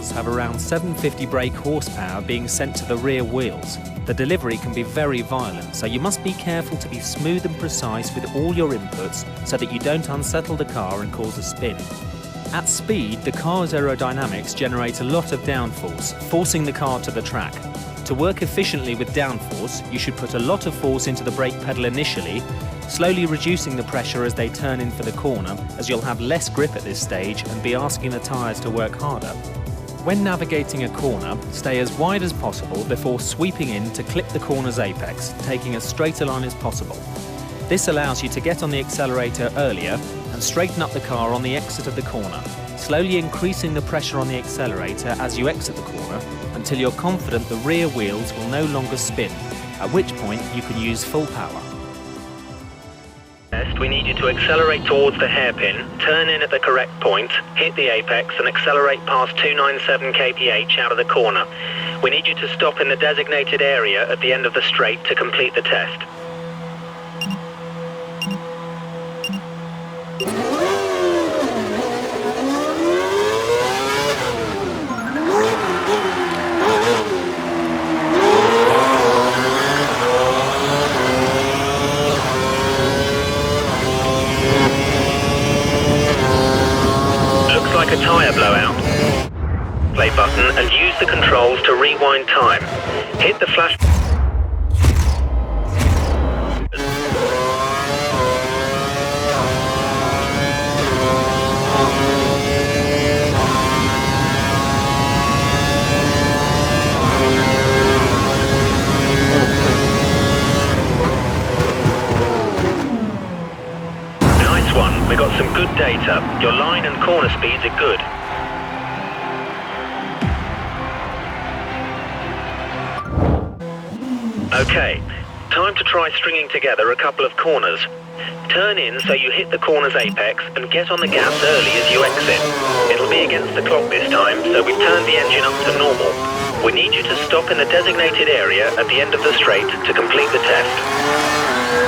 cars have around 750 brake horsepower being sent to the rear wheels. The delivery can be very violent, so you must be careful to be smooth and precise with all your inputs so that you don't unsettle the car and cause a spin. At speed, the car's aerodynamics generate a lot of downforce, forcing the car to the track. To work efficiently with downforce, you should put a lot of force into the brake pedal initially, slowly reducing the pressure as they turn in for the corner, as you'll have less grip at this stage and be asking the tyres to work harder. When navigating a corner, stay as wide as possible before sweeping in to clip the corner's apex, taking as straight a line as possible. This allows you to get on the accelerator earlier and straighten up the car on the exit of the corner, slowly increasing the pressure on the accelerator as you exit the corner until you're confident the rear wheels will no longer spin, at which point you can use full power. We need you to accelerate towards the hairpin, turn in at the correct point, hit the apex and accelerate past 297 kph out of the corner. We need you to stop in the designated area at the end of the straight to complete the test. Like a tyre blowout. Play button and use the controls to rewind time. Hit the flash. Nice one. We got some good data. Your line and corner speeds are good. Okay, time to try stringing together a couple of corners. Turn in so you hit the corner's apex and get on the gas early as you exit. It'll be against the clock this time, so we've turned the engine up to normal. We need you to stop in the designated area at the end of the straight to complete the test.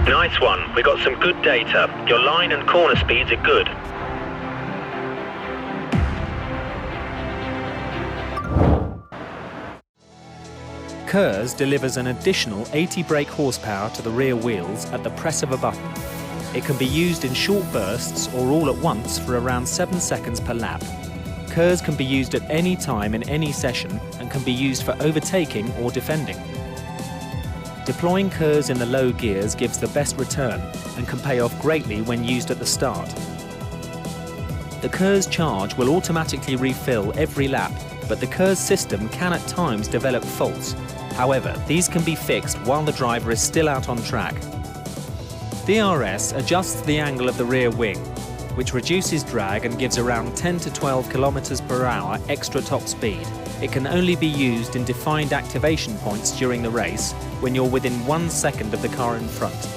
Nice one. We got some good data. Your line and corner speeds are good. KERS delivers an additional 80 brake horsepower to the rear wheels at the press of a button. It can be used in short bursts or all at once for around 7 seconds per lap. KERS can be used at any time in any session and can be used for overtaking or defending. Deploying KERS in the low gears gives the best return and can pay off greatly when used at the start. The KERS charge will automatically refill every lap, but the KERS system can at times develop faults. However, these can be fixed while the driver is still out on track. DRS adjusts the angle of the rear wing, which reduces drag and gives around 10 to 12 km per hour extra top speed. It can only be used in defined activation points during the race when you're within 1 second of the car in front.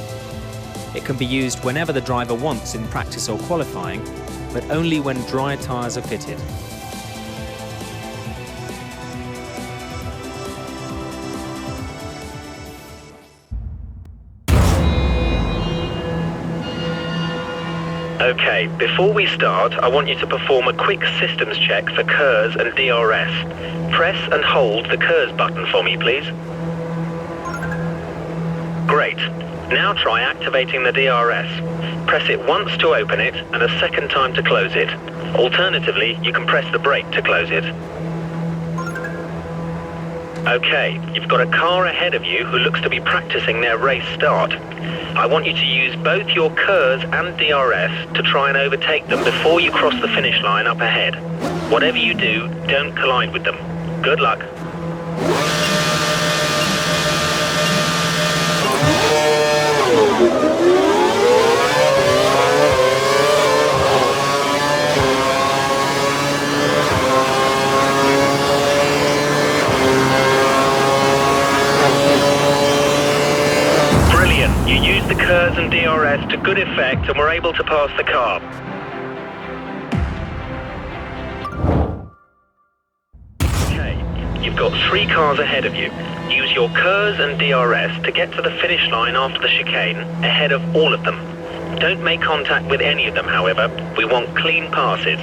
It can be used whenever the driver wants in practice or qualifying, but only when dry tyres are fitted. Okay, before we start, I want you to perform a quick systems check for KERS and DRS. Press and hold the KERS button for me, please. Great. Now try activating the DRS. Press it once to open it and a second time to close it. Alternatively, you can press the brake to close it. Okay, you've got a car ahead of you who looks to be practicing their race start. I want you to use both your KERS and DRS to try and overtake them before you cross the finish line up ahead. Whatever you do, don't collide with them. Good luck. You use used the KERS and DRS to good effect and were able to pass the car. Okay, you've got 3 cars ahead of you. Use your KERS and DRS to get to the finish line after the chicane, ahead of all of them. Don't make contact with any of them, however. We want clean passes.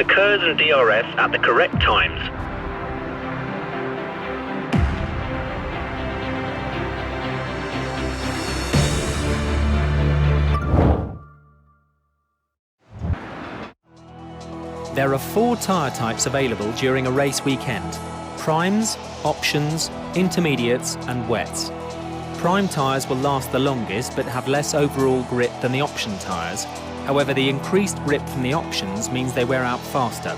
KERS and DRS at the correct times. There are 4 tyre types available during a race weekend: primes, options, intermediates and wets. Prime tyres will last the longest but have less overall grip than the option tyres. However, the increased grip from the options means they wear out faster.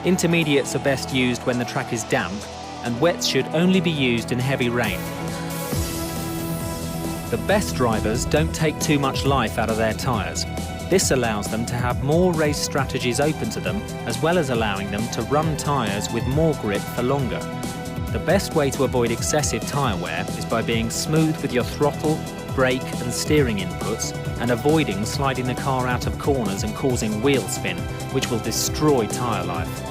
Intermediates are best used when the track is damp, and wets should only be used in heavy rain. The best drivers don't take too much life out of their tyres. This allows them to have more race strategies open to them, as well as allowing them to run tyres with more grip for longer. The best way to avoid excessive tyre wear is by being smooth with your throttle, brake and steering inputs, and avoiding sliding the car out of corners and causing wheel spin, which will destroy tyre life.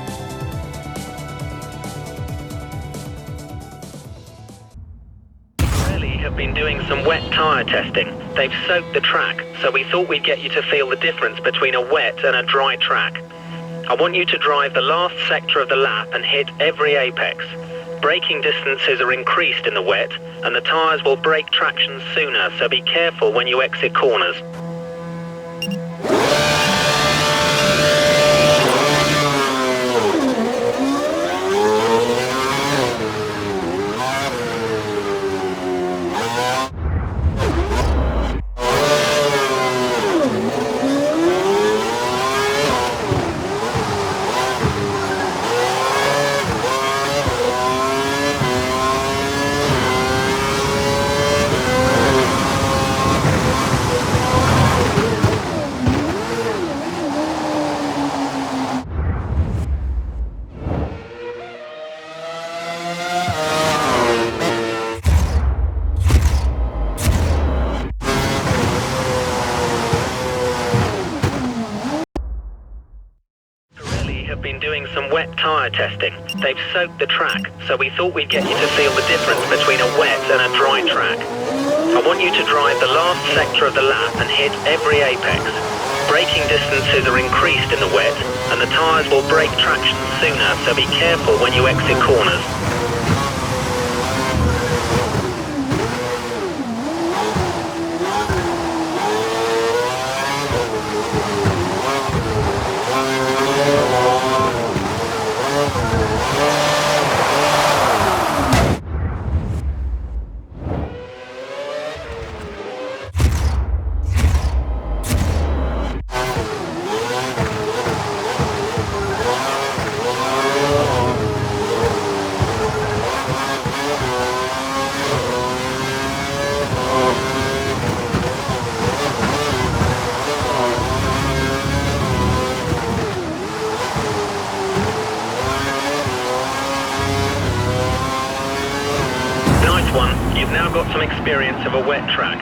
Pirelli have been doing some wet tyre testing. They've soaked the track, so we thought we'd get you to feel the difference between a wet and a dry track. I want you to drive the last sector of the lap and hit every apex. Braking distances are increased in the wet, and the tyres will break traction sooner, so be careful when you exit corners. Been doing some wet tyre testing. They've soaked the track, so we thought we'd get you to feel the difference between a wet and a dry track. I want you to drive the last sector of the lap and hit every apex. Braking distances are increased in the wet, and the tyres will break traction sooner, so be careful when you exit corners. You've now got some experience of a wet track.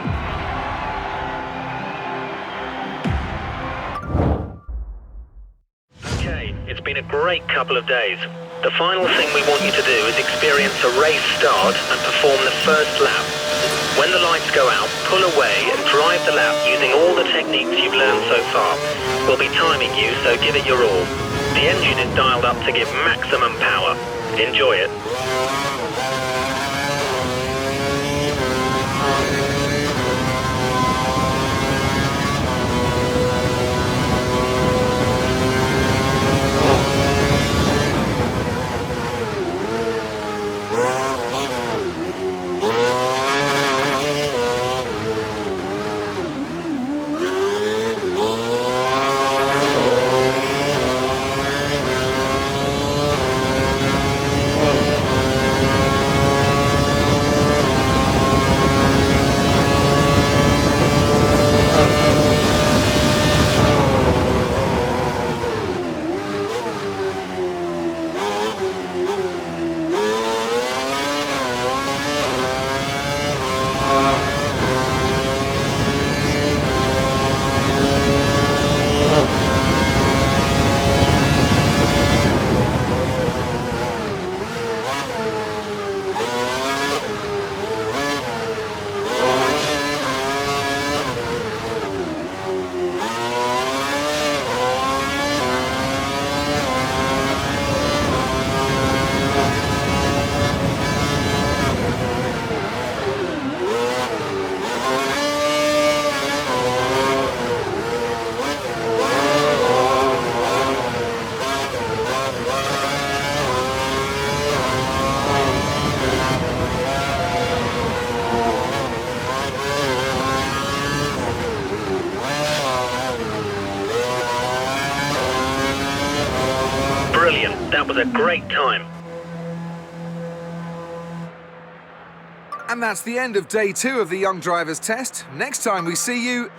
Okay, it's been a great couple of days. The final thing we want you to do is experience a race start and perform the first lap. When the lights go out, pull away and drive the lap using all the techniques you've learned so far. We'll be timing you, so give it your all. The engine is dialed up to give maximum power. Enjoy it. That was a great time. And that's the end of day 2 of the Young Drivers Test. Next time we see you...